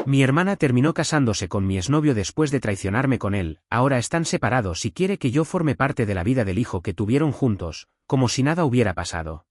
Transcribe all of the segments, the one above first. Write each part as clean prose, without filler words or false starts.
Mi hermana terminó casándose con mi exnovio después de traicionarme con él, ahora están separados y quiere que yo forme parte de la vida del hijo que tuvieron juntos, como si nada hubiera pasado.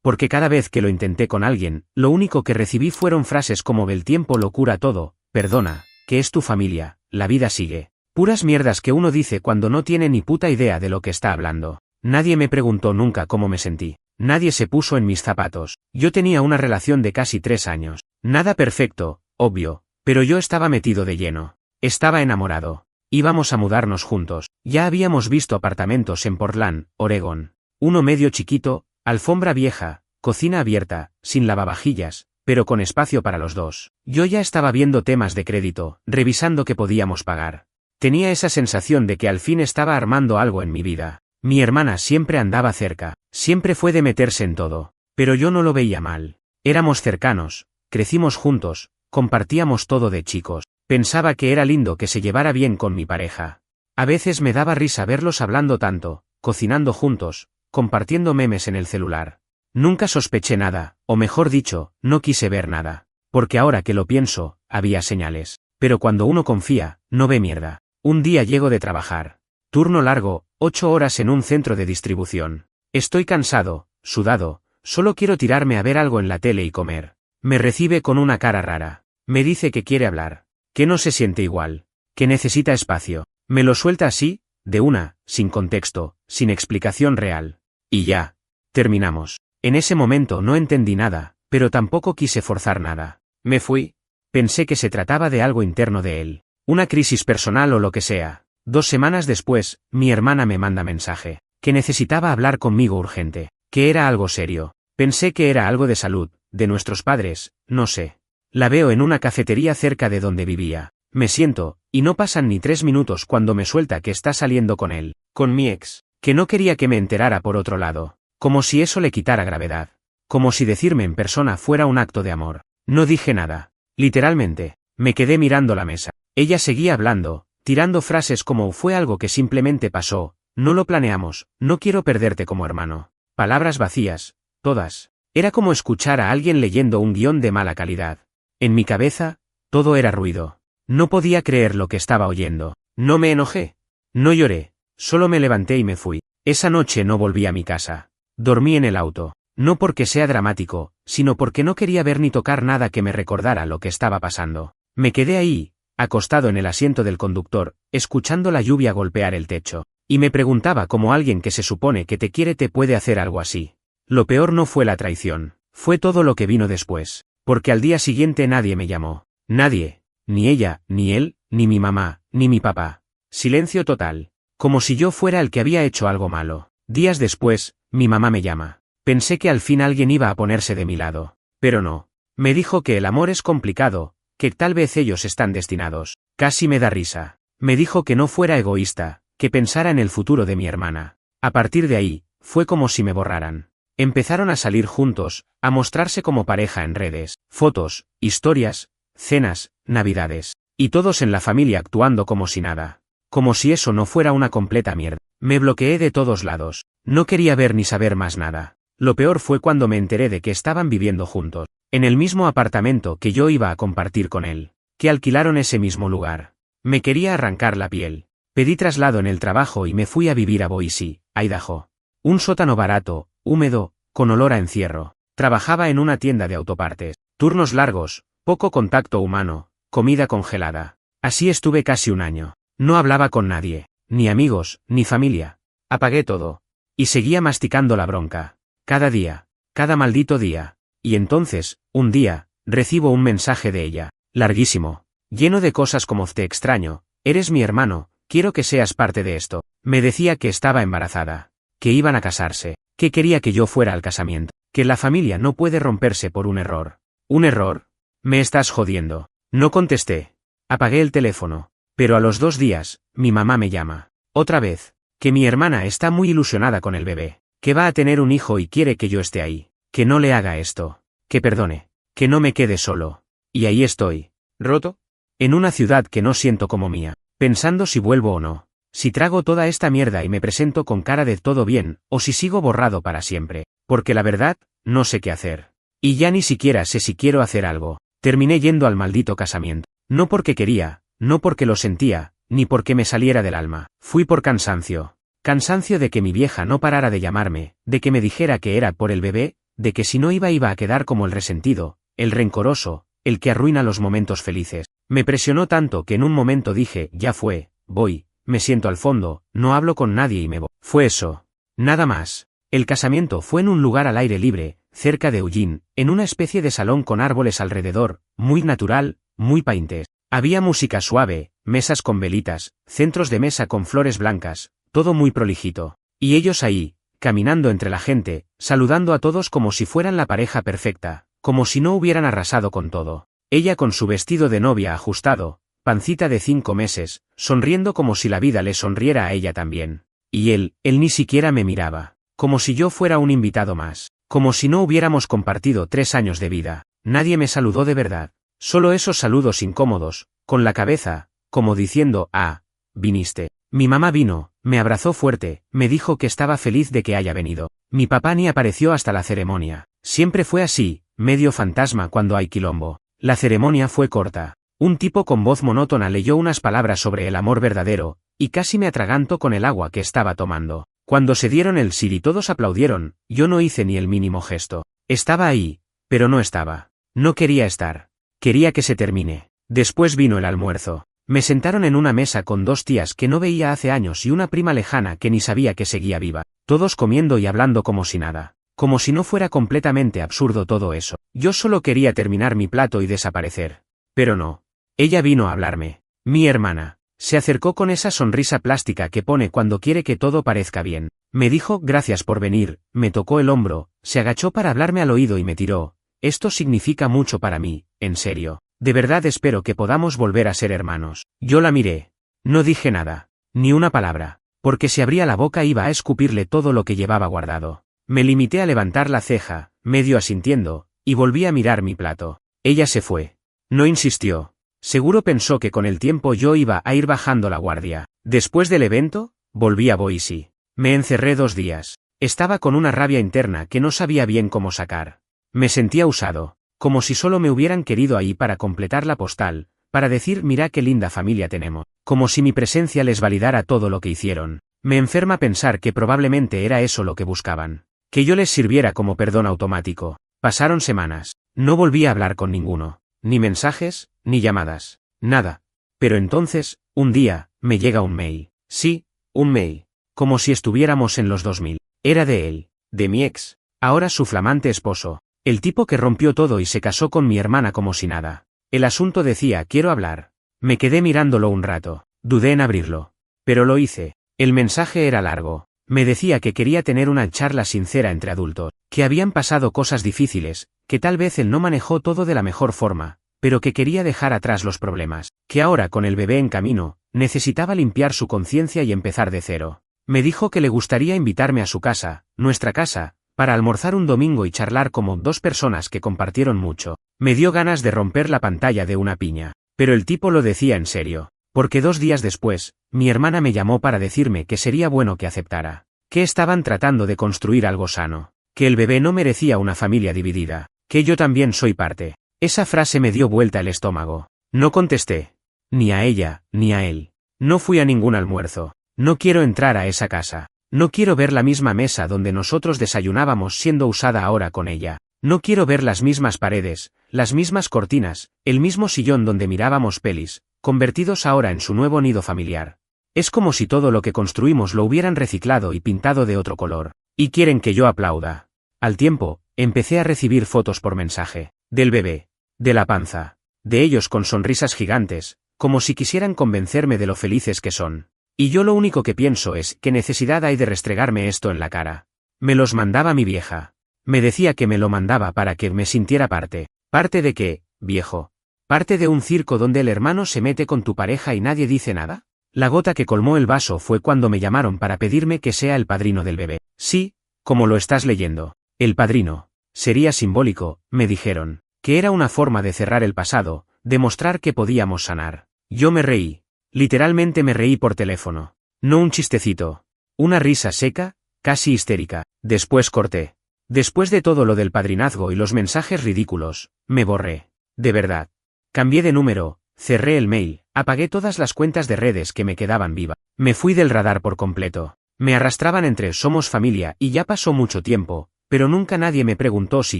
Porque cada vez que lo intenté con alguien, lo único que recibí fueron frases como "el tiempo lo cura todo", "perdona, que es tu familia, la vida sigue". Puras mierdas que uno dice cuando no tiene ni puta idea de lo que está hablando. Nadie me preguntó nunca cómo me sentí. Nadie se puso en mis zapatos. Yo tenía una relación de casi 3 años. Nada perfecto, obvio, pero yo estaba metido de lleno. Estaba enamorado. Íbamos a mudarnos juntos. Ya habíamos visto apartamentos en Portland, Oregón. Uno medio chiquito, alfombra vieja, cocina abierta, sin lavavajillas, pero con espacio para los dos. Yo ya estaba viendo temas de crédito, revisando qué podíamos pagar. Tenía esa sensación de que al fin estaba armando algo en mi vida. Mi hermana siempre andaba cerca, siempre fue de meterse en todo, pero yo no lo veía mal. Éramos cercanos, crecimos juntos, compartíamos todo de chicos. Pensaba que era lindo que se llevara bien con mi pareja. A veces me daba risa verlos hablando tanto, cocinando juntos, compartiendo memes en el celular. Nunca sospeché nada, o mejor dicho, no quise ver nada. Porque ahora que lo pienso, había señales. Pero cuando uno confía, no ve mierda. Un día llego de trabajar. Turno largo, 8 horas en un centro de distribución. Estoy cansado, sudado, solo quiero tirarme a ver algo en la tele y comer. Me recibe con una cara rara. Me dice que quiere hablar, que no se siente igual, que necesita espacio. Me lo suelta así, de una, sin contexto, sin explicación real. Y ya. Terminamos. En ese momento no entendí nada, pero tampoco quise forzar nada. Me fui. Pensé que se trataba de algo interno de él. Una crisis personal o lo que sea. 2 semanas después, mi hermana me manda mensaje. Que necesitaba hablar conmigo urgente. Que era algo serio. Pensé que era algo de salud, de nuestros padres, no sé. La veo en una cafetería cerca de donde vivía. Me siento, y no pasan ni 3 minutos cuando me suelta que está saliendo con él. Con mi ex. Que no quería que me enterara por otro lado. Como si eso le quitara gravedad. Como si decirme en persona fuera un acto de amor. No dije nada. Literalmente. Me quedé mirando la mesa. Ella seguía hablando, tirando frases como "fue algo que simplemente pasó, no lo planeamos, no quiero perderte como hermano". Palabras vacías, todas. Era como escuchar a alguien leyendo un guión de mala calidad. En mi cabeza, todo era ruido. No podía creer lo que estaba oyendo. No me enojé. No lloré. Solo me levanté y me fui. Esa noche no volví a mi casa. Dormí en el auto. No porque sea dramático, sino porque no quería ver ni tocar nada que me recordara lo que estaba pasando. Me quedé ahí, acostado en el asiento del conductor, escuchando la lluvia golpear el techo. Y me preguntaba cómo alguien que se supone que te quiere te puede hacer algo así. Lo peor no fue la traición. Fue todo lo que vino después. Porque al día siguiente nadie me llamó. Nadie. Ni ella, ni él, ni mi mamá, ni mi papá. Silencio total. Como si yo fuera el que había hecho algo malo. Días después, mi mamá me llama. Pensé que al fin alguien iba a ponerse de mi lado. Pero no. Me dijo que el amor es complicado, que tal vez ellos están destinados. Casi me da risa. Me dijo que no fuera egoísta, que pensara en el futuro de mi hermana. A partir de ahí, fue como si me borraran. Empezaron a salir juntos, a mostrarse como pareja en redes, fotos, historias, cenas, navidades. Y todos en la familia actuando como si nada. Como si eso no fuera una completa mierda. Me bloqueé de todos lados. No quería ver ni saber más nada. Lo peor fue cuando me enteré de que estaban viviendo juntos, en el mismo apartamento que yo iba a compartir con él. Que alquilaron ese mismo lugar. Me quería arrancar la piel. Pedí traslado en el trabajo y me fui a vivir a Boise, Idaho. Un sótano barato, húmedo, con olor a encierro. Trabajaba en una tienda de autopartes. Turnos largos, poco contacto humano, comida congelada. Así estuve casi un año. No hablaba con nadie, ni amigos, ni familia. Apagué todo. Y seguía masticando la bronca. Cada día, cada maldito día. Y entonces, un día, recibo un mensaje de ella, larguísimo, lleno de cosas como "te extraño, eres mi hermano, quiero que seas parte de esto". Me decía que estaba embarazada, que iban a casarse, que quería que yo fuera al casamiento, que la familia no puede romperse por un error. ¿Un error? Me estás jodiendo. No contesté. Apagué el teléfono. Pero a los 2 días, mi mamá me llama. Otra vez. Que mi hermana está muy ilusionada con el bebé. Que va a tener un hijo y quiere que yo esté ahí. Que no le haga esto. Que perdone. Que no me quede solo. Y ahí estoy. ¿Roto? En una ciudad que no siento como mía. Pensando si vuelvo o no. Si trago toda esta mierda y me presento con cara de todo bien, o si sigo borrado para siempre. Porque la verdad, no sé qué hacer. Y ya ni siquiera sé si quiero hacer algo. Terminé yendo al maldito casamiento. No porque quería, no porque lo sentía, ni porque me saliera del alma. Fui por cansancio. Cansancio de que mi vieja no parara de llamarme, de que me dijera que era por el bebé, de que si no iba a quedar como el resentido, el rencoroso, el que arruina los momentos felices. Me presionó tanto que en un momento dije, ya fue, voy, me siento al fondo, no hablo con nadie y me voy. Fue eso. Nada más. El casamiento fue en un lugar al aire libre, cerca de Eugene, en una especie de salón con árboles alrededor, muy natural, muy paintes. Había música suave, mesas con velitas, centros de mesa con flores blancas, todo muy prolijito. Y ellos ahí, caminando entre la gente, saludando a todos como si fueran la pareja perfecta, como si no hubieran arrasado con todo. Ella con su vestido de novia ajustado, pancita de 5 meses, sonriendo como si la vida le sonriera a ella también. Y él ni siquiera me miraba, como si yo fuera un invitado más, como si no hubiéramos compartido 3 años de vida. Nadie me saludó de verdad, solo esos saludos incómodos, con la cabeza, como diciendo, ah, viniste. Mi mamá vino, me abrazó fuerte, me dijo que estaba feliz de que haya venido. Mi papá ni apareció hasta la ceremonia. Siempre fue así, medio fantasma cuando hay quilombo. La ceremonia fue corta. Un tipo con voz monótona leyó unas palabras sobre el amor verdadero, y casi me atraganto con el agua que estaba tomando. Cuando se dieron el sí y todos aplaudieron, yo no hice ni el mínimo gesto. Estaba ahí, pero no estaba. No quería estar. Quería que se termine. Después vino el almuerzo. Me sentaron en una mesa con 2 tías que no veía hace años y una prima lejana que ni sabía que seguía viva. Todos comiendo y hablando como si nada. Como si no fuera completamente absurdo todo eso. Yo solo quería terminar mi plato y desaparecer. Pero no. Ella vino a hablarme. Mi hermana. Se acercó con esa sonrisa plástica que pone cuando quiere que todo parezca bien. Me dijo, gracias por venir, me tocó el hombro, se agachó para hablarme al oído y me tiró. Esto significa mucho para mí, en serio. De verdad espero que podamos volver a ser hermanos. Yo la miré. No dije nada. Ni una palabra. Porque si abría la boca iba a escupirle todo lo que llevaba guardado. Me limité a levantar la ceja, medio asintiendo, y volví a mirar mi plato. Ella se fue. No insistió. Seguro pensó que con el tiempo yo iba a ir bajando la guardia. Después del evento, volví a Boise. Me encerré 2 días. Estaba con una rabia interna que no sabía bien cómo sacar. Me sentía usado. Como si solo me hubieran querido ahí para completar la postal, para decir mira qué linda familia tenemos, como si mi presencia les validara todo lo que hicieron. Me enferma pensar que probablemente era eso lo que buscaban. Que yo les sirviera como perdón automático. Pasaron semanas. No volví a hablar con ninguno. Ni mensajes, ni llamadas. Nada. Pero entonces, un día, me llega un mail. Sí, un mail. Como si estuviéramos en los 2000. Era de él. De mi ex. Ahora su flamante esposo. El tipo que rompió todo y se casó con mi hermana como si nada. El asunto decía, quiero hablar. Me quedé mirándolo un rato. Dudé en abrirlo. Pero lo hice. El mensaje era largo. Me decía que quería tener una charla sincera entre adultos. Que habían pasado cosas difíciles, que tal vez él no manejó todo de la mejor forma, pero que quería dejar atrás los problemas. Que ahora con el bebé en camino, necesitaba limpiar su conciencia y empezar de cero. Me dijo que le gustaría invitarme a su casa, nuestra casa, para almorzar un domingo y charlar como 2 personas que compartieron mucho. Me dio ganas de romper la pantalla de una piña. Pero el tipo lo decía en serio. Porque 2 días después, mi hermana me llamó para decirme que sería bueno que aceptara. Que estaban tratando de construir algo sano. Que el bebé no merecía una familia dividida. Que yo también soy parte. Esa frase me dio vuelta el estómago. No contesté. Ni a ella, ni a él. No fui a ningún almuerzo. No quiero entrar a esa casa. No quiero ver la misma mesa donde nosotros desayunábamos siendo usada ahora con ella. No quiero ver las mismas paredes, las mismas cortinas, el mismo sillón donde mirábamos pelis, convertidos ahora en su nuevo nido familiar. Es como si todo lo que construimos lo hubieran reciclado y pintado de otro color. Y quieren que yo aplauda. Al tiempo, empecé a recibir fotos por mensaje. Del bebé. De la panza. De ellos con sonrisas gigantes, como si quisieran convencerme de lo felices que son. Y yo lo único que pienso es, ¿qué necesidad hay de restregarme esto en la cara? Me los mandaba mi vieja. Me decía que me lo mandaba para que me sintiera parte. ¿Parte de qué, viejo? ¿Parte de un circo donde el hermano se mete con tu pareja y nadie dice nada? La gota que colmó el vaso fue cuando me llamaron para pedirme que sea el padrino del bebé. Sí, como lo estás leyendo. El padrino. Sería simbólico, me dijeron. Que era una forma de cerrar el pasado, de mostrar que podíamos sanar. Yo me reí. Literalmente me reí por teléfono. No un chistecito. Una risa seca, casi histérica. Después corté. Después de todo lo del padrinazgo y los mensajes ridículos, me borré. De verdad. Cambié de número, cerré el mail, apagué todas las cuentas de redes que me quedaban vivas. Me fui del radar por completo. Me arrastraban entre Somos Familia y ya pasó mucho tiempo, pero nunca nadie me preguntó si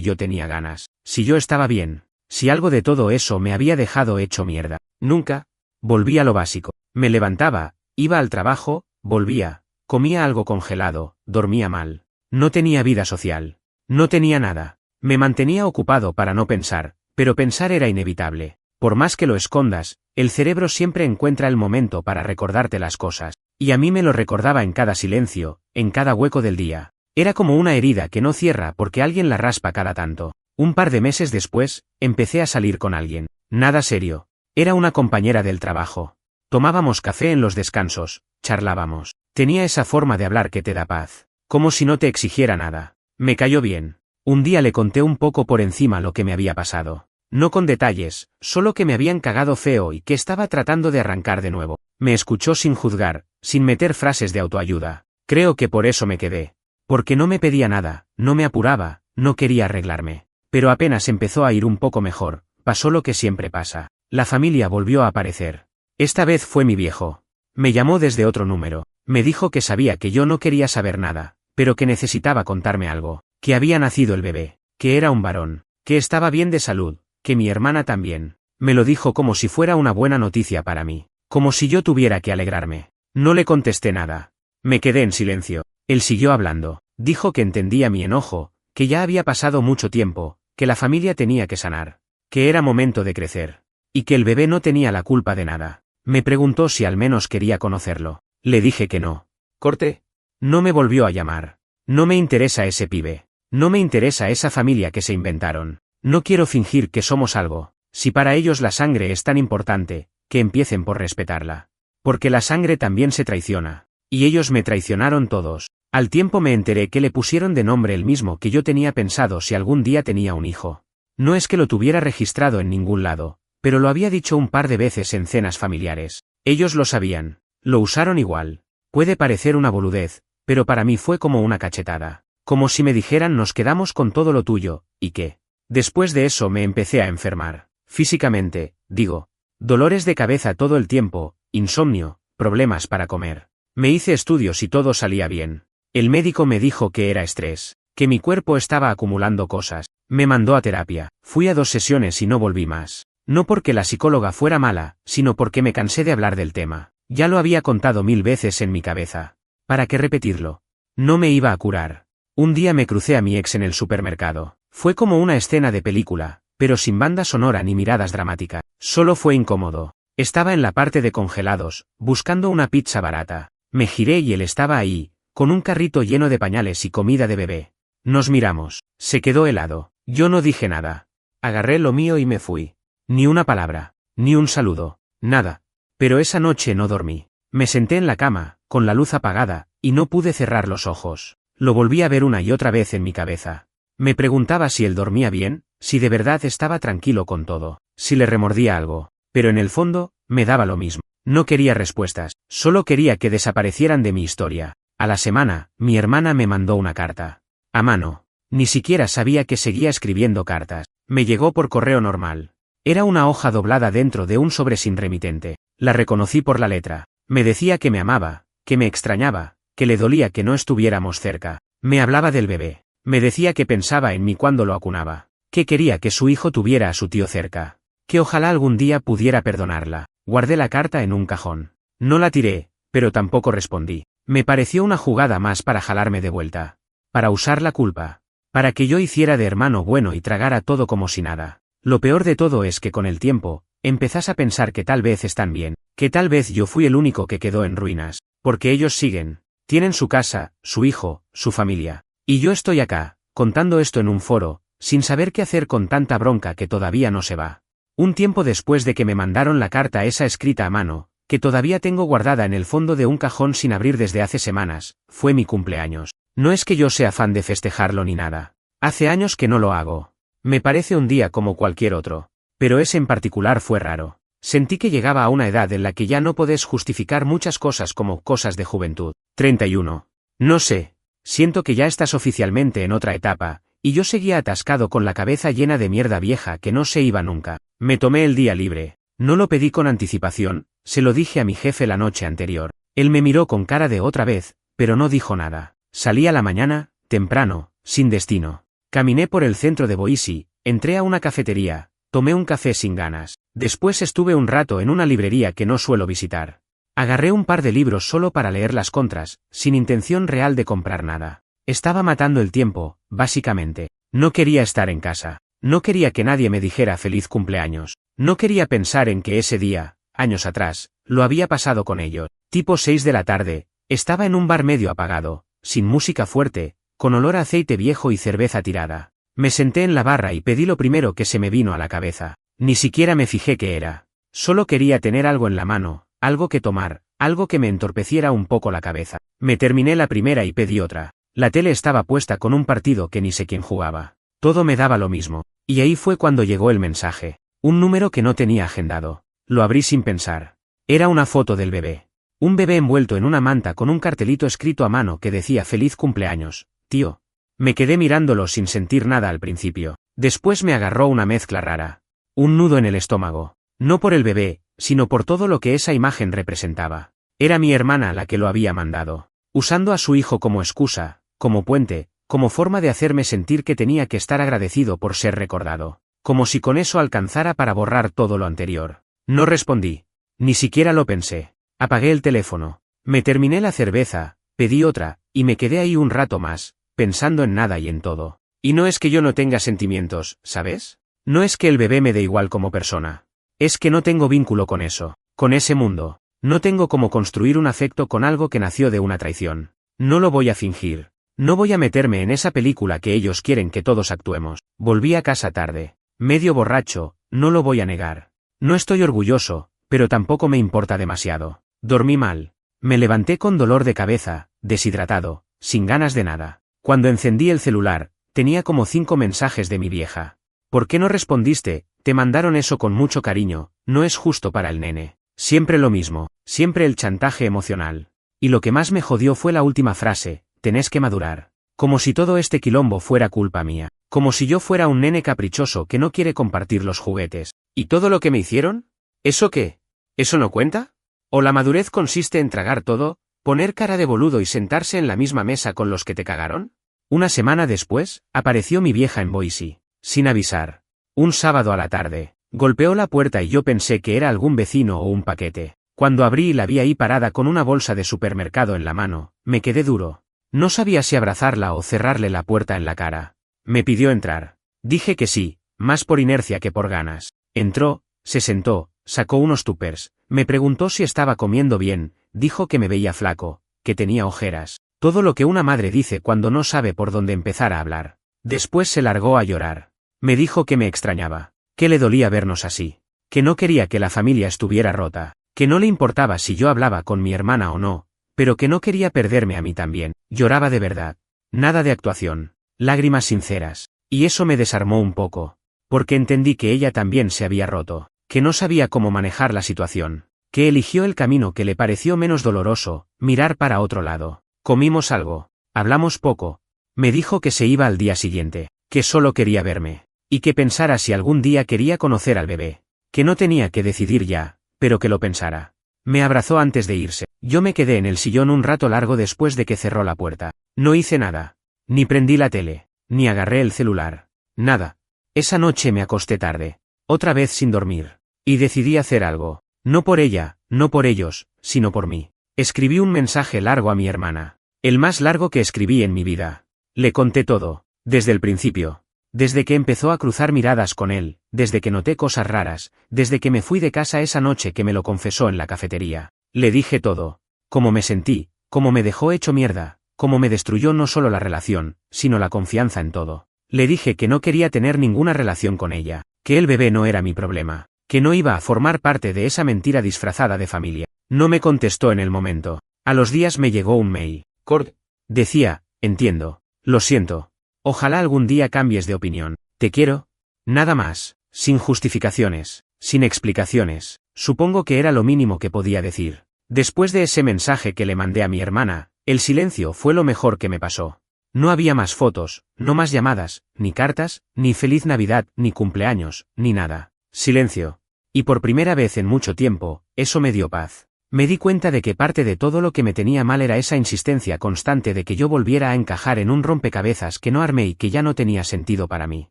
yo tenía ganas, si yo estaba bien, si algo de todo eso me había dejado hecho mierda. Nunca. Volví a lo básico. Me levantaba, iba al trabajo, volvía, comía algo congelado, dormía mal. No tenía vida social. No tenía nada. Me mantenía ocupado para no pensar, pero pensar era inevitable. Por más que lo escondas, el cerebro siempre encuentra el momento para recordarte las cosas, y a mí me lo recordaba en cada silencio, en cada hueco del día. Era como una herida que no cierra porque alguien la raspa cada tanto. Un par de meses después, empecé a salir con alguien. Nada serio. Era una compañera del trabajo. Tomábamos café en los descansos, charlábamos. Tenía esa forma de hablar que te da paz. Como si no te exigiera nada. Me cayó bien. Un día le conté un poco por encima lo que me había pasado. No con detalles, solo que me habían cagado feo y que estaba tratando de arrancar de nuevo. Me escuchó sin juzgar, sin meter frases de autoayuda. Creo que por eso me quedé. Porque no me pedía nada, no me apuraba, no quería arreglarme. Pero apenas empezó a ir un poco mejor, pasó lo que siempre pasa. La familia volvió a aparecer. Esta vez fue mi viejo. Me llamó desde otro número. Me dijo que sabía que yo no quería saber nada, pero que necesitaba contarme algo. Que había nacido el bebé, que era un varón, que estaba bien de salud, que mi hermana también. Me lo dijo como si fuera una buena noticia para mí, como si yo tuviera que alegrarme. No le contesté nada. Me quedé en silencio. Él siguió hablando. Dijo que entendía mi enojo, que ya había pasado mucho tiempo, que la familia tenía que sanar, que era momento de crecer, y que el bebé no tenía la culpa de nada. Me preguntó si al menos quería conocerlo. Le dije que no. Corté. No me volvió a llamar. No me interesa ese pibe. No me interesa esa familia que se inventaron. No quiero fingir que somos algo. Si para ellos la sangre es tan importante, que empiecen por respetarla. Porque la sangre también se traiciona. Y ellos me traicionaron todos. Al tiempo me enteré que le pusieron de nombre el mismo que yo tenía pensado si algún día tenía un hijo. No es que lo tuviera registrado en ningún lado, pero lo había dicho un par de veces en cenas familiares. Ellos lo sabían. Lo usaron igual. Puede parecer una boludez, pero para mí fue como una cachetada. Como si me dijeran nos quedamos con todo lo tuyo, ¿y qué? Después de eso me empecé a enfermar. Físicamente, digo. Dolores de cabeza todo el tiempo, insomnio, problemas para comer. Me hice estudios y todo salía bien. El médico me dijo que era estrés, que mi cuerpo estaba acumulando cosas. Me mandó a terapia. Fui a 2 sesiones y no volví más. No porque la psicóloga fuera mala, sino porque me cansé de hablar del tema. Ya lo había contado 1000 veces en mi cabeza. ¿Para qué repetirlo? No me iba a curar. Un día me crucé a mi ex en el supermercado. Fue como una escena de película, pero sin banda sonora ni miradas dramáticas. Solo fue incómodo. Estaba en la parte de congelados, buscando una pizza barata. Me giré y él estaba ahí, con un carrito lleno de pañales y comida de bebé. Nos miramos. Se quedó helado. Yo no dije nada. Agarré lo mío y me fui. Ni una palabra, ni un saludo, nada. Pero esa noche no dormí. Me senté en la cama, con la luz apagada, y no pude cerrar los ojos. Lo volví a ver una y otra vez en mi cabeza. Me preguntaba si él dormía bien, si de verdad estaba tranquilo con todo, si le remordía algo. Pero en el fondo, me daba lo mismo. No quería respuestas, solo quería que desaparecieran de mi historia. A la semana, mi hermana me mandó una carta. A mano. Ni siquiera sabía que seguía escribiendo cartas. Me llegó por correo normal. Era una hoja doblada dentro de un sobre sin remitente. La reconocí por la letra. Me decía que me amaba, que me extrañaba, que le dolía que no estuviéramos cerca. Me hablaba del bebé. Me decía que pensaba en mí cuando lo acunaba. Que quería que su hijo tuviera a su tío cerca. Que ojalá algún día pudiera perdonarla. Guardé la carta en un cajón. No la tiré, pero tampoco respondí. Me pareció una jugada más para jalarme de vuelta. Para usar la culpa. Para que yo hiciera de hermano bueno y tragara todo como si nada. Lo peor de todo es que con el tiempo, empezás a pensar que tal vez están bien, que tal vez yo fui el único que quedó en ruinas, porque ellos siguen, tienen su casa, su hijo, su familia. Y yo estoy acá, contando esto en un foro, sin saber qué hacer con tanta bronca que todavía no se va. Un tiempo después de que me mandaron la carta esa escrita a mano, que todavía tengo guardada en el fondo de un cajón sin abrir desde hace semanas, fue mi cumpleaños. No es que yo sea fan de festejarlo ni nada. Hace años que no lo hago. Me parece un día como cualquier otro. Pero ese en particular fue raro. Sentí que llegaba a una edad en la que ya no podés justificar muchas cosas como cosas de juventud. 31. No sé. Siento que ya estás oficialmente en otra etapa, y yo seguía atascado con la cabeza llena de mierda vieja que no se iba nunca. Me tomé el día libre. No lo pedí con anticipación, se lo dije a mi jefe la noche anterior. Él me miró con cara de otra vez, pero no dijo nada. Salí a la mañana, temprano, sin destino. Caminé por el centro de Boise, entré a una cafetería, tomé un café sin ganas. Después estuve un rato en una librería que no suelo visitar. Agarré un par de libros solo para leer las contras, sin intención real de comprar nada. Estaba matando el tiempo, básicamente. No quería estar en casa. No quería que nadie me dijera feliz cumpleaños. No quería pensar en que ese día, años atrás, lo había pasado con ellos. Tipo 6 de la tarde, estaba en un bar medio apagado, sin música fuerte, con olor a aceite viejo y cerveza tirada. Me senté en la barra y pedí lo primero que se me vino a la cabeza. Ni siquiera me fijé qué era. Solo quería tener algo en la mano, algo que tomar, algo que me entorpeciera un poco la cabeza. Me terminé la primera y pedí otra. La tele estaba puesta con un partido que ni sé quién jugaba. Todo me daba lo mismo. Y ahí fue cuando llegó el mensaje. Un número que no tenía agendado. Lo abrí sin pensar. Era una foto del bebé. Un bebé envuelto en una manta con un cartelito escrito a mano que decía feliz cumpleaños, tío. Me quedé mirándolo sin sentir nada al principio. Después me agarró una mezcla rara. Un nudo en el estómago. No por el bebé, sino por todo lo que esa imagen representaba. Era mi hermana la que lo había mandado. Usando a su hijo como excusa, como puente, como forma de hacerme sentir que tenía que estar agradecido por ser recordado. Como si con eso alcanzara para borrar todo lo anterior. No respondí. Ni siquiera lo pensé. Apagué el teléfono. Me terminé la cerveza, pedí otra, y me quedé ahí un rato más, pensando en nada y en todo. Y no es que yo no tenga sentimientos, ¿sabes? No es que el bebé me dé igual como persona. Es que no tengo vínculo con eso, con ese mundo. No tengo cómo construir un afecto con algo que nació de una traición. No lo voy a fingir. No voy a meterme en esa película que ellos quieren que todos actuemos. Volví a casa tarde. Medio borracho, no lo voy a negar. No estoy orgulloso, pero tampoco me importa demasiado. Dormí mal. Me levanté con dolor de cabeza, deshidratado, sin ganas de nada. Cuando encendí el celular, tenía como 5 mensajes de mi vieja. ¿Por qué no respondiste? Te mandaron eso con mucho cariño, no es justo para el nene. Siempre lo mismo, siempre el chantaje emocional. Y lo que más me jodió fue la última frase, tenés que madurar. Como si todo este quilombo fuera culpa mía. Como si yo fuera un nene caprichoso que no quiere compartir los juguetes. ¿Y todo lo que me hicieron? ¿Eso qué? ¿Eso no cuenta? ¿O la madurez consiste en tragar todo, poner cara de boludo y sentarse en la misma mesa con los que te cagaron? Una semana después, apareció mi vieja en Boise. Sin avisar. Un sábado a la tarde. Golpeó la puerta y yo pensé que era algún vecino o un paquete. Cuando abrí y la vi ahí parada con una bolsa de supermercado en la mano, me quedé duro. No sabía si abrazarla o cerrarle la puerta en la cara. Me pidió entrar. Dije que sí, más por inercia que por ganas. Entró, se sentó, sacó unos tuppers, me preguntó si estaba comiendo bien, dijo que me veía flaco, que tenía ojeras. Todo lo que una madre dice cuando no sabe por dónde empezar a hablar. Después se largó a llorar. Me dijo que me extrañaba, que le dolía vernos así, que no quería que la familia estuviera rota, que no le importaba si yo hablaba con mi hermana o no, pero que no quería perderme a mí también. Lloraba de verdad. Nada de actuación. Lágrimas sinceras. Y eso me desarmó un poco. Porque entendí que ella también se había roto, que no sabía cómo manejar la situación, que eligió el camino que le pareció menos doloroso, mirar para otro lado. Comimos algo. Hablamos poco. Me dijo que se iba al día siguiente, que solo quería verme, y que pensara si algún día quería conocer al bebé, que no tenía que decidir ya, pero que lo pensara. Me abrazó antes de irse. Yo me quedé en el sillón un rato largo después de que cerró la puerta. No hice nada. Ni prendí la tele, ni agarré el celular. Nada. Esa noche me acosté tarde. Otra vez sin dormir. Y decidí hacer algo. No por ella, no por ellos, sino por mí. Escribí un mensaje largo a mi hermana. El más largo que escribí en mi vida. Le conté todo. Desde el principio. Desde que empezó a cruzar miradas con él, desde que noté cosas raras, desde que me fui de casa esa noche que me lo confesó en la cafetería. Le dije todo. Cómo me sentí, cómo me dejó hecho mierda, cómo me destruyó no solo la relación, sino la confianza en todo. Le dije que no quería tener ninguna relación con ella, que el bebé no era mi problema, que no iba a formar parte de esa mentira disfrazada de familia. No me contestó en el momento. A los días me llegó un mail. Cord. Decía, entiendo. Lo siento. Ojalá algún día cambies de opinión. Te quiero. Nada más. Sin justificaciones. Sin explicaciones. Supongo que era lo mínimo que podía decir. Después de ese mensaje que le mandé a mi hermana, el silencio fue lo mejor que me pasó. No había más fotos, no más llamadas, ni cartas, ni feliz Navidad, ni cumpleaños, ni nada. Silencio. Y por primera vez en mucho tiempo, eso me dio paz. Me di cuenta de que parte de todo lo que me tenía mal era esa insistencia constante de que yo volviera a encajar en un rompecabezas que no armé y que ya no tenía sentido para mí.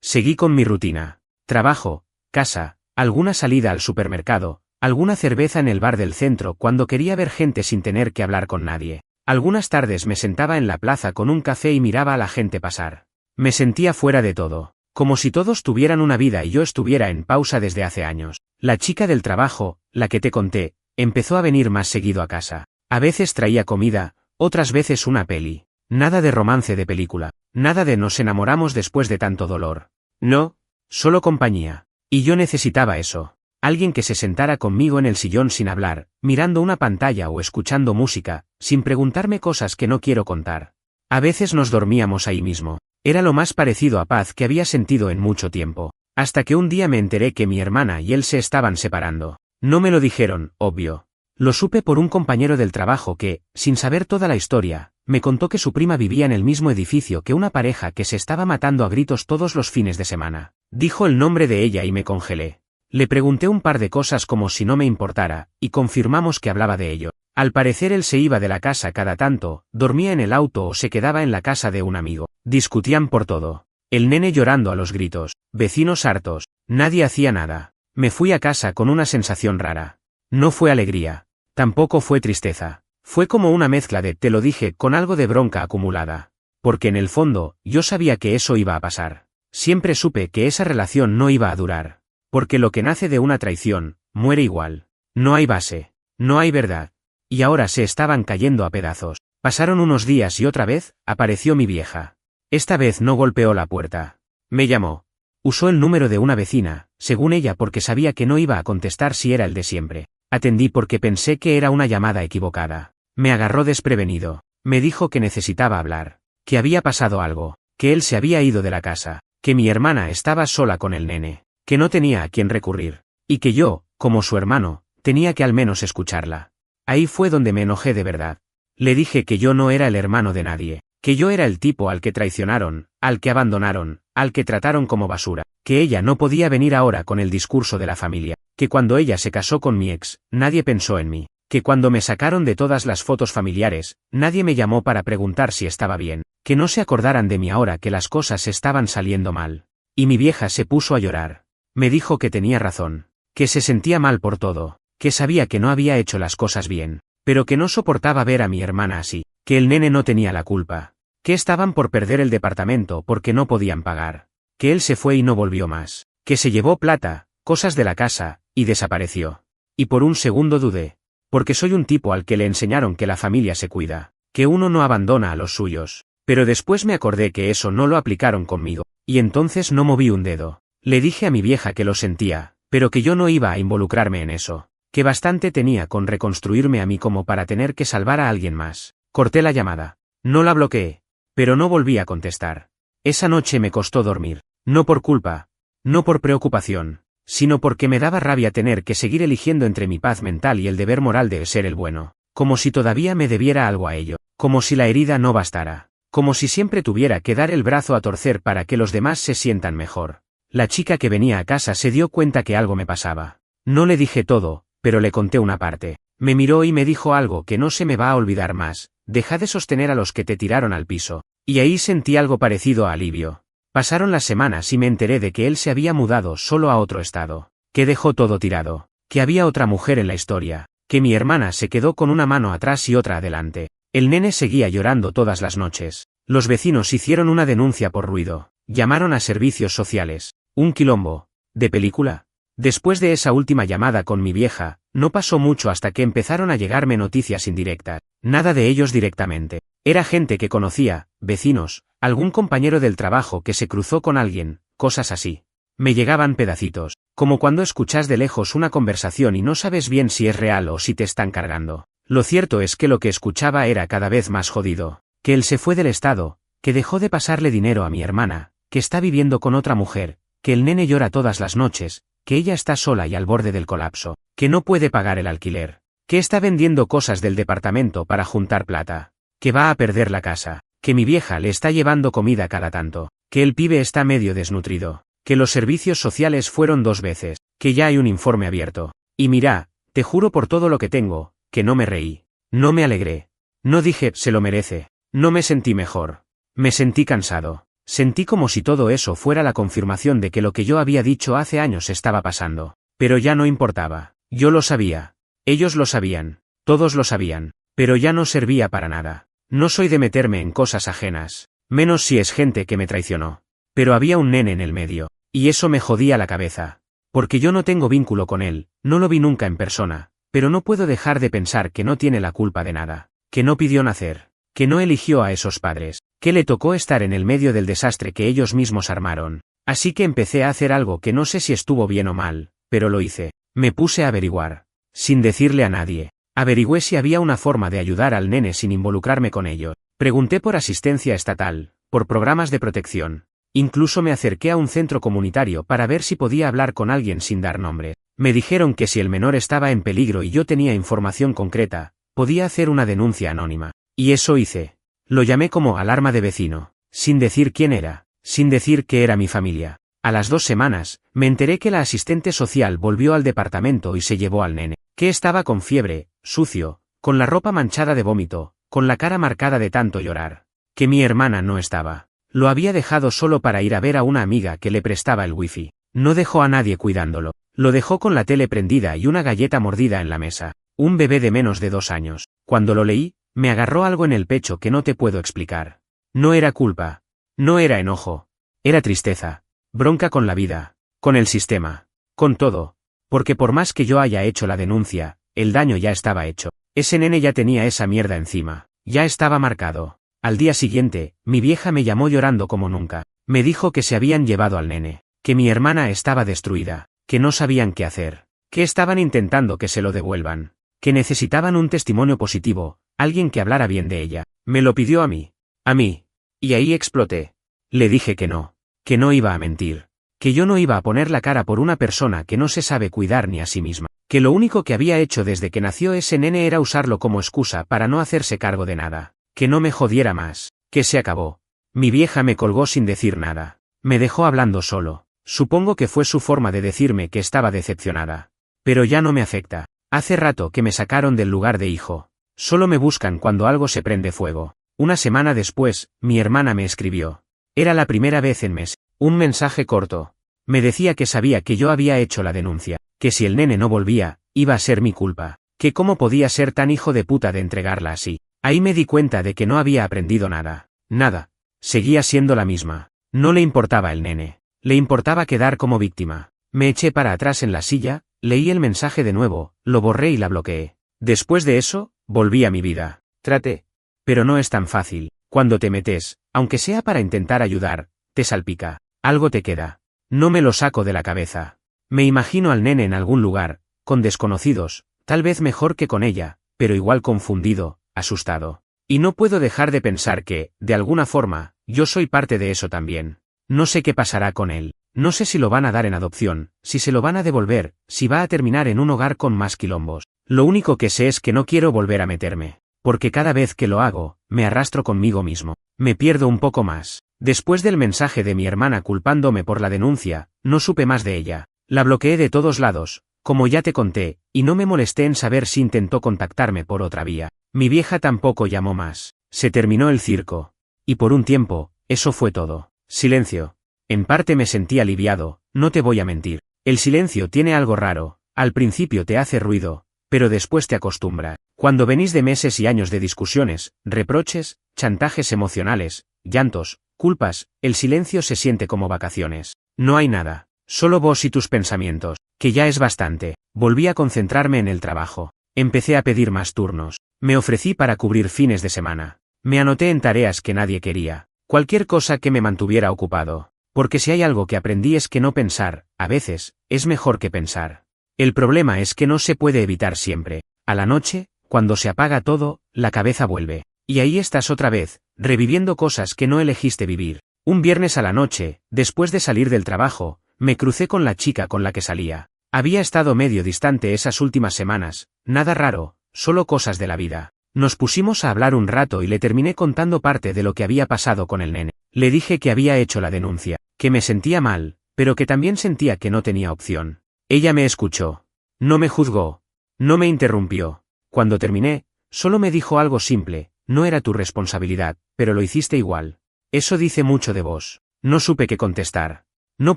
Seguí con mi rutina. Trabajo, casa, alguna salida al supermercado, alguna cerveza en el bar del centro cuando quería ver gente sin tener que hablar con nadie. Algunas tardes me sentaba en la plaza con un café y miraba a la gente pasar. Me sentía fuera de todo, como si todos tuvieran una vida y yo estuviera en pausa desde hace años. La chica del trabajo, la que te conté, empezó a venir más seguido a casa. A veces traía comida, otras veces una peli. Nada de romance de película, nada de nos enamoramos después de tanto dolor. No, solo compañía. Y yo necesitaba eso. Alguien que se sentara conmigo en el sillón sin hablar, mirando una pantalla o escuchando música, sin preguntarme cosas que no quiero contar. A veces nos dormíamos ahí mismo. Era lo más parecido a paz que había sentido en mucho tiempo. Hasta que un día me enteré que mi hermana y él se estaban separando. No me lo dijeron, obvio. Lo supe por un compañero del trabajo que, sin saber toda la historia, me contó que su prima vivía en el mismo edificio que una pareja que se estaba matando a gritos todos los fines de semana. Dijo el nombre de ella y me congelé. Le pregunté un par de cosas como si no me importara, y confirmamos que hablaba de ello. Al parecer él se iba de la casa cada tanto, dormía en el auto o se quedaba en la casa de un amigo. Discutían por todo. El nene llorando a los gritos, vecinos hartos, nadie hacía nada. Me fui a casa con una sensación rara. No fue alegría. Tampoco fue tristeza. Fue como una mezcla de te lo dije con algo de bronca acumulada. Porque en el fondo, yo sabía que eso iba a pasar. Siempre supe que esa relación no iba a durar. Porque lo que nace de una traición, muere igual. No hay base. No hay verdad. Y ahora se estaban cayendo a pedazos. Pasaron unos días y otra vez, apareció mi vieja. Esta vez no golpeó la puerta. Me llamó. Usó el número de una vecina, según ella porque sabía que no iba a contestar si era el de siempre. Atendí porque pensé que era una llamada equivocada. Me agarró desprevenido. Me dijo que necesitaba hablar. Que había pasado algo. Que él se había ido de la casa. Que mi hermana estaba sola con el nene. Que no tenía a quién recurrir. Y que yo, como su hermano, tenía que al menos escucharla. Ahí fue donde me enojé de verdad. Le dije que yo no era el hermano de nadie. Que yo era el tipo al que traicionaron, al que abandonaron, al que trataron como basura, que ella no podía venir ahora con el discurso de la familia, que cuando ella se casó con mi ex, nadie pensó en mí, que cuando me sacaron de todas las fotos familiares, nadie me llamó para preguntar si estaba bien, que no se acordaran de mí ahora que las cosas estaban saliendo mal. Y mi vieja se puso a llorar. Me dijo que tenía razón, que se sentía mal por todo, que sabía que no había hecho las cosas bien, pero que no soportaba ver a mi hermana así, que el nene no tenía la culpa, que estaban por perder el departamento porque no podían pagar, que él se fue y no volvió más, que se llevó plata, cosas de la casa, y desapareció. Y por un segundo dudé, porque soy un tipo al que le enseñaron que la familia se cuida, que uno no abandona a los suyos, pero después me acordé que eso no lo aplicaron conmigo, y entonces no moví un dedo. Le dije a mi vieja que lo sentía, pero que yo no iba a involucrarme en eso, que bastante tenía con reconstruirme a mí como para tener que salvar a alguien más. Corté la llamada. No la bloqueé, pero no volví a contestar. Esa noche me costó dormir, no por culpa, no por preocupación, sino porque me daba rabia tener que seguir eligiendo entre mi paz mental y el deber moral de ser el bueno, como si todavía me debiera algo a ello, como si la herida no bastara, como si siempre tuviera que dar el brazo a torcer para que los demás se sientan mejor. La chica que venía a casa se dio cuenta que algo me pasaba. No le dije todo, pero le conté una parte. Me miró y me dijo algo que no se me va a olvidar más: deja de sostener a los que te tiraron al piso. Y ahí sentí algo parecido a alivio. Pasaron las semanas y me enteré de que él se había mudado solo a otro estado, que dejó todo tirado, que había otra mujer en la historia, que mi hermana se quedó con una mano atrás y otra adelante. El nene seguía llorando todas las noches. Los vecinos hicieron una denuncia por ruido. Llamaron a servicios sociales. Un quilombo. ¿De película? Después de esa última llamada con mi vieja, no pasó mucho hasta que empezaron a llegarme noticias indirectas. Nada de ellos directamente. Era gente que conocía, vecinos, algún compañero del trabajo que se cruzó con alguien, cosas así. Me llegaban pedacitos, como cuando escuchas de lejos una conversación y no sabes bien si es real o si te están cargando. Lo cierto es que lo que escuchaba era cada vez más jodido, que él se fue del estado, que dejó de pasarle dinero a mi hermana, que está viviendo con otra mujer, que el nene llora todas las noches, que ella está sola y al borde del colapso, que no puede pagar el alquiler, que está vendiendo cosas del departamento para juntar plata, que va a perder la casa, que mi vieja le está llevando comida cada tanto, que el pibe está medio desnutrido, que los servicios sociales fueron 2 veces, que ya hay un informe abierto. Y mira, te juro por todo lo que tengo, que no me reí. No me alegré. No dije, se lo merece. No me sentí mejor. Me sentí cansado. Sentí como si todo eso fuera la confirmación de que lo que yo había dicho hace años estaba pasando. Pero ya no importaba. Yo lo sabía. Ellos lo sabían. Todos lo sabían. Pero ya no servía para nada. No soy de meterme en cosas ajenas. Menos si es gente que me traicionó. Pero había un nene en el medio. Y eso me jodía la cabeza. Porque yo no tengo vínculo con él, no lo vi nunca en persona. Pero no puedo dejar de pensar que no tiene la culpa de nada. Que no pidió nacer. Que no eligió a esos padres. Que le tocó estar en el medio del desastre que ellos mismos armaron. Así que empecé a hacer algo que no sé si estuvo bien o mal, pero lo hice. Me puse a averiguar. Sin decirle a nadie. Averigüé si había una forma de ayudar al nene sin involucrarme con ello. Pregunté por asistencia estatal, por programas de protección. Incluso me acerqué a un centro comunitario para ver si podía hablar con alguien sin dar nombre. Me dijeron que si el menor estaba en peligro y yo tenía información concreta, podía hacer una denuncia anónima. Y eso hice. Lo llamé como alarma de vecino, sin decir quién era, sin decir que era mi familia. A las 2 semanas, me enteré que la asistente social volvió al departamento y se llevó al nene, que estaba con fiebre, sucio, con la ropa manchada de vómito, con la cara marcada de tanto llorar. Que mi hermana no estaba. Lo había dejado solo para ir a ver a una amiga que le prestaba el wifi. No dejó a nadie cuidándolo. Lo dejó con la tele prendida y una galleta mordida en la mesa. Un bebé de menos de 2 años. Cuando lo leí, me agarró algo en el pecho que no te puedo explicar. No era culpa. No era enojo. Era tristeza. Bronca con la vida. Con el sistema. Con todo. Porque por más que yo haya hecho la denuncia, el daño ya estaba hecho. Ese nene ya tenía esa mierda encima. Ya estaba marcado. Al día siguiente, mi vieja me llamó llorando como nunca. Me dijo que se habían llevado al nene. Que mi hermana estaba destruida. Que no sabían qué hacer. Que estaban intentando que se lo devuelvan. Que necesitaban un testimonio positivo. Alguien que hablara bien de ella. Me lo pidió a mí. A mí. Y ahí exploté. Le dije que no iba a mentir. Que yo no iba a poner la cara por una persona que no se sabe cuidar ni a sí misma. Que lo único que había hecho desde que nació ese nene era usarlo como excusa para no hacerse cargo de nada. Que no me jodiera más. Que se acabó. Mi vieja me colgó sin decir nada. Me dejó hablando solo. Supongo que fue su forma de decirme que estaba decepcionada. Pero ya no me afecta. Hace rato que me sacaron del lugar de hijo. Solo me buscan cuando algo se prende fuego. Una semana después, mi hermana me escribió. Era la primera vez en meses. Un mensaje corto. Me decía que sabía que yo había hecho la denuncia. Que si el nene no volvía, iba a ser mi culpa. Que cómo podía ser tan hijo de puta de entregarla así. Ahí me di cuenta de que no había aprendido nada. Nada. Seguía siendo la misma. No le importaba el nene. Le importaba quedar como víctima. Me eché para atrás en la silla, leí el mensaje de nuevo, lo borré y la bloqueé. Después de eso, volví a mi vida. Traté. Pero no es tan fácil. Cuando te metes, aunque sea para intentar ayudar, te salpica. Algo te queda. No me lo saco de la cabeza. Me imagino al nene en algún lugar, con desconocidos, tal vez mejor que con ella, pero igual confundido, asustado. Y no puedo dejar de pensar que, de alguna forma, yo soy parte de eso también. No sé qué pasará con él. No sé si lo van a dar en adopción, si se lo van a devolver, si va a terminar en un hogar con más quilombos. Lo único que sé es que no quiero volver a meterme. Porque cada vez que lo hago, me arrastro conmigo mismo. Me pierdo un poco más. Después del mensaje de mi hermana culpándome por la denuncia, no supe más de ella. La bloqueé de todos lados, como ya te conté, y no me molesté en saber si intentó contactarme por otra vía. Mi vieja tampoco llamó más. Se terminó el circo. Y por un tiempo, eso fue todo. Silencio. En parte me sentí aliviado, no te voy a mentir. El silencio tiene algo raro, al principio te hace ruido, pero después te acostumbras. Cuando venís de meses y años de discusiones, reproches, chantajes emocionales, llantos, culpas, el silencio se siente como vacaciones. No hay nada, solo vos y tus pensamientos, que ya es bastante. Volví a concentrarme en el trabajo. Empecé a pedir más turnos. Me ofrecí para cubrir fines de semana. Me anoté en tareas que nadie quería. Cualquier cosa que me mantuviera ocupado. Porque si hay algo que aprendí es que no pensar, a veces, es mejor que pensar. El problema es que no se puede evitar siempre. A la noche, cuando se apaga todo, la cabeza vuelve. Y ahí estás otra vez, reviviendo cosas que no elegiste vivir. Un viernes a la noche, después de salir del trabajo, me crucé con la chica con la que salía. Había estado medio distante esas últimas semanas, nada raro, solo cosas de la vida. Nos pusimos a hablar un rato y le terminé contando parte de lo que había pasado con el nene. Le dije que había hecho la denuncia, que me sentía mal, pero que también sentía que no tenía opción. Ella me escuchó. No me juzgó. No me interrumpió. Cuando terminé, solo me dijo algo simple: no era tu responsabilidad, pero lo hiciste igual. Eso dice mucho de vos. No supe qué contestar. No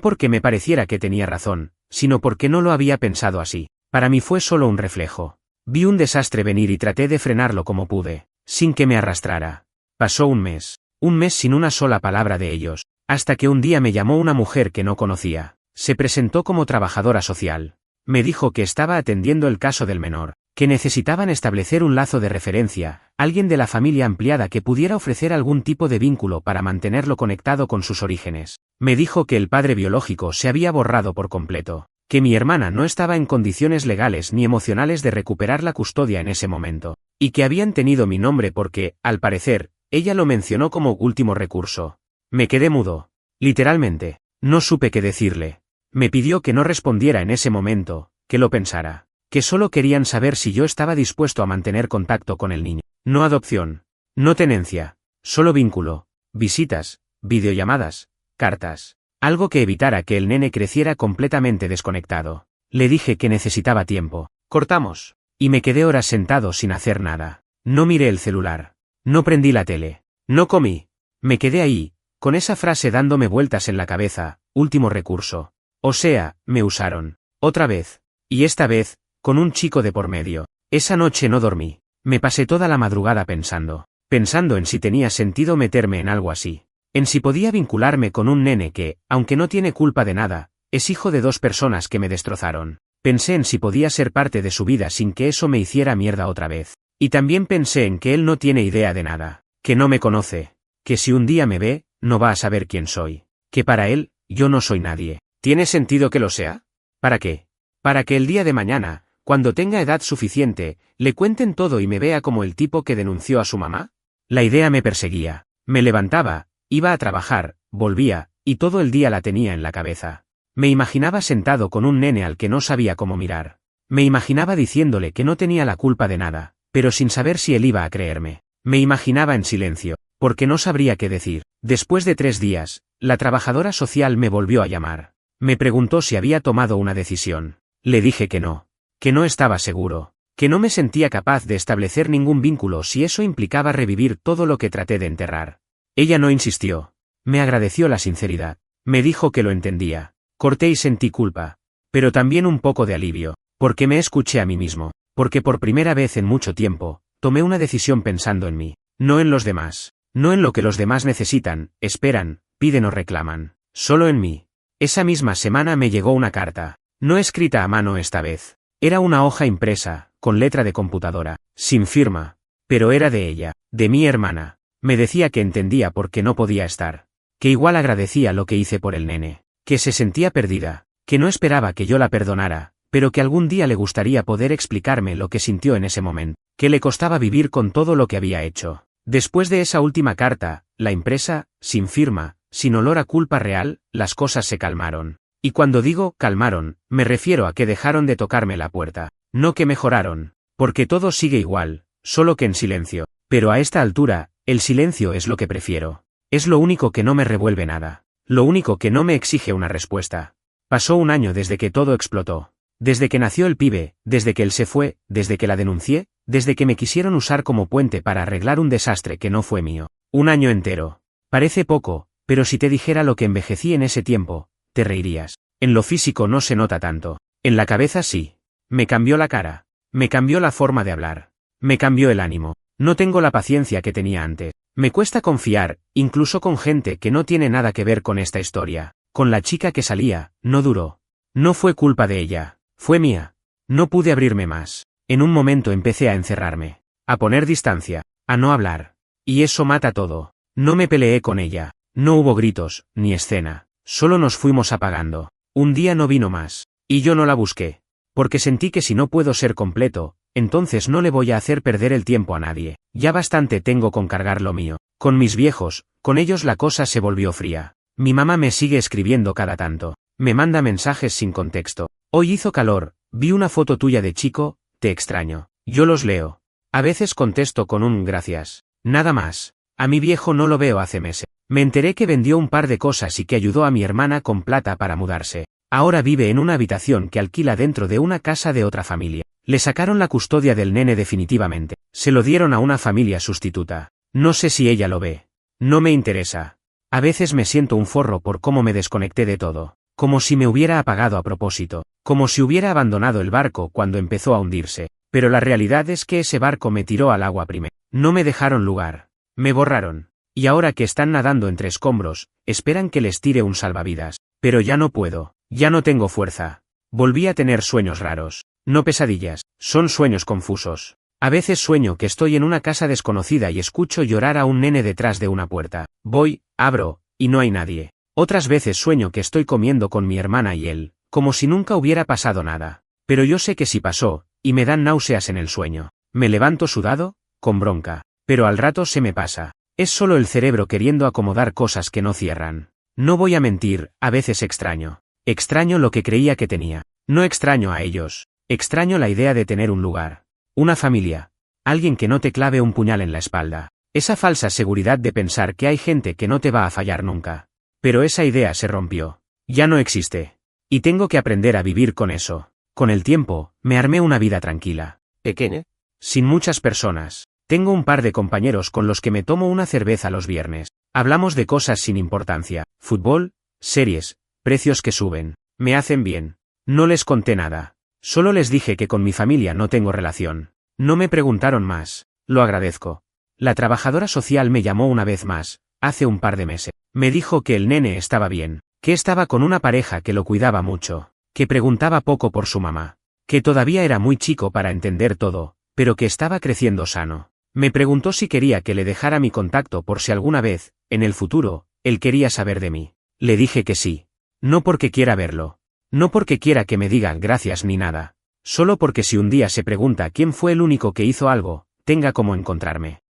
porque me pareciera que tenía razón, sino porque no lo había pensado así. Para mí fue solo un reflejo. Vi un desastre venir y traté de frenarlo como pude, sin que me arrastrara. Pasó un mes sin una sola palabra de ellos, hasta que un día me llamó una mujer que no conocía. Se presentó como trabajadora social. Me dijo que estaba atendiendo el caso del menor, que necesitaban establecer un lazo de referencia, alguien de la familia ampliada que pudiera ofrecer algún tipo de vínculo para mantenerlo conectado con sus orígenes. Me dijo que el padre biológico se había borrado por completo, que mi hermana no estaba en condiciones legales ni emocionales de recuperar la custodia en ese momento, y que habían tenido mi nombre porque, al parecer, ella lo mencionó como último recurso. Me quedé mudo. Literalmente. No supe qué decirle. Me pidió que no respondiera en ese momento, que lo pensara, que solo querían saber si yo estaba dispuesto a mantener contacto con el niño. No adopción. No tenencia. Solo vínculo. Visitas, videollamadas, cartas. Algo que evitara que el nene creciera completamente desconectado. Le dije que necesitaba tiempo. Cortamos. Y me quedé horas sentado sin hacer nada. No miré el celular. No prendí la tele. No comí. Me quedé ahí, con esa frase dándome vueltas en la cabeza: último recurso. O sea, me usaron. Otra vez. Y esta vez, con un chico de por medio. Esa noche no dormí. Me pasé toda la madrugada pensando en si tenía sentido meterme en algo así. En si podía vincularme con un nene que, aunque no tiene culpa de nada, es hijo de dos personas que me destrozaron. Pensé en si podía ser parte de su vida sin que eso me hiciera mierda otra vez. Y también pensé en que él no tiene idea de nada, que no me conoce, que si un día me ve, no va a saber quién soy, que para él, yo no soy nadie. ¿Tiene sentido que lo sea? ¿Para qué? Para que el día de mañana, cuando tenga edad suficiente, le cuenten todo y me vea como el tipo que denunció a su mamá. La idea me perseguía. Me levantaba, iba a trabajar, volvía, y todo el día la tenía en la cabeza. Me imaginaba sentado con un nene al que no sabía cómo mirar. Me imaginaba diciéndole que no tenía la culpa de nada, pero sin saber si él iba a creerme. Me imaginaba en silencio, porque no sabría qué decir. Después de 3 días, la trabajadora social me volvió a llamar. Me preguntó si había tomado una decisión. Le dije que no estaba seguro, que no me sentía capaz de establecer ningún vínculo si eso implicaba revivir todo lo que traté de enterrar. Ella no insistió. Me agradeció la sinceridad. Me dijo que lo entendía. Corté y sentí culpa, pero también un poco de alivio, porque me escuché a mí mismo, porque por primera vez en mucho tiempo, tomé una decisión pensando en mí, no en los demás, no en lo que los demás necesitan, esperan, piden o reclaman, solo en mí. Esa misma semana me llegó una carta, no escrita a mano esta vez. Era una hoja impresa, con letra de computadora, sin firma, pero era de ella, de mi hermana. Me decía que entendía por qué no podía estar, que igual agradecía lo que hice por el nene, que se sentía perdida, que no esperaba que yo la perdonara, pero que algún día le gustaría poder explicarme lo que sintió en ese momento, que le costaba vivir con todo lo que había hecho. Después de esa última carta, la impresa, sin firma, sin olor a culpa real, las cosas se calmaron. Y cuando digo calmaron, me refiero a que dejaron de tocarme la puerta, no que mejoraron, porque todo sigue igual, solo que en silencio. Pero a esta altura, el silencio es lo que prefiero. Es lo único que no me revuelve nada, lo único que no me exige una respuesta. Pasó un año desde que todo explotó, desde que nació el pibe, desde que él se fue, desde que la denuncié, desde que me quisieron usar como puente para arreglar un desastre que no fue mío. Un año entero. Parece poco, pero si te dijera lo que envejecí en ese tiempo, te reirías. En lo físico no se nota tanto. En la cabeza sí. Me cambió la cara. Me cambió la forma de hablar. Me cambió el ánimo. No tengo la paciencia que tenía antes. Me cuesta confiar, incluso con gente que no tiene nada que ver con esta historia. Con la chica que salía, no duró. No fue culpa de ella. Fue mía. No pude abrirme más. En un momento empecé a encerrarme. A poner distancia. A no hablar. Y eso mata todo. No me peleé con ella. No hubo gritos, ni escena. Solo nos fuimos apagando. Un día no vino más. Y yo no la busqué. Porque sentí que si no puedo ser completo, entonces no le voy a hacer perder el tiempo a nadie. Ya bastante tengo con cargar lo mío. Con mis viejos, con ellos la cosa se volvió fría. Mi mamá me sigue escribiendo cada tanto. Me manda mensajes sin contexto. Hoy hizo calor, vi una foto tuya de chico, te extraño. Yo los leo. A veces contesto con un gracias. Nada más. A mi viejo no lo veo hace meses. Me enteré que vendió un par de cosas y que ayudó a mi hermana con plata para mudarse. Ahora vive en una habitación que alquila dentro de una casa de otra familia. Le sacaron la custodia del nene definitivamente. Se lo dieron a una familia sustituta. No sé si ella lo ve. No me interesa. A veces me siento un forro por cómo me desconecté de todo. Como si me hubiera apagado a propósito. Como si hubiera abandonado el barco cuando empezó a hundirse. Pero la realidad es que ese barco me tiró al agua primero. No me dejaron lugar. Me borraron. Y ahora que están nadando entre escombros, esperan que les tire un salvavidas. Pero ya no puedo. Ya no tengo fuerza. Volví a tener sueños raros. No pesadillas, son sueños confusos. A veces sueño que estoy en una casa desconocida y escucho llorar a un nene detrás de una puerta. Voy, abro, y no hay nadie. Otras veces sueño que estoy comiendo con mi hermana y él, como si nunca hubiera pasado nada. Pero yo sé que sí pasó, y me dan náuseas en el sueño. Me levanto sudado, con bronca. Pero al rato se me pasa. Es solo el cerebro queriendo acomodar cosas que no cierran. No voy a mentir, a veces extraño. Extraño lo que creía que tenía. No extraño a ellos. Extraño la idea de tener un lugar. Una familia. Alguien que no te clave un puñal en la espalda. Esa falsa seguridad de pensar que hay gente que no te va a fallar nunca. Pero esa idea se rompió. Ya no existe. Y tengo que aprender a vivir con eso. Con el tiempo, me armé una vida tranquila. Pequeña. Sin muchas personas. Tengo un par de compañeros con los que me tomo una cerveza los viernes. Hablamos de cosas sin importancia. Fútbol, series, precios que suben. Me hacen bien. No les conté nada. Solo les dije que con mi familia no tengo relación. No me preguntaron más. Lo agradezco. La trabajadora social me llamó una vez más, hace un par de meses. Me dijo que el nene estaba bien, que estaba con una pareja que lo cuidaba mucho, que preguntaba poco por su mamá, que todavía era muy chico para entender todo, pero que estaba creciendo sano. Me preguntó si quería que le dejara mi contacto por si alguna vez, en el futuro, él quería saber de mí. Le dije que sí. No porque quiera verlo. No porque quiera que me diga gracias ni nada. Solo porque si un día se pregunta quién fue el único que hizo algo, tenga cómo encontrarme.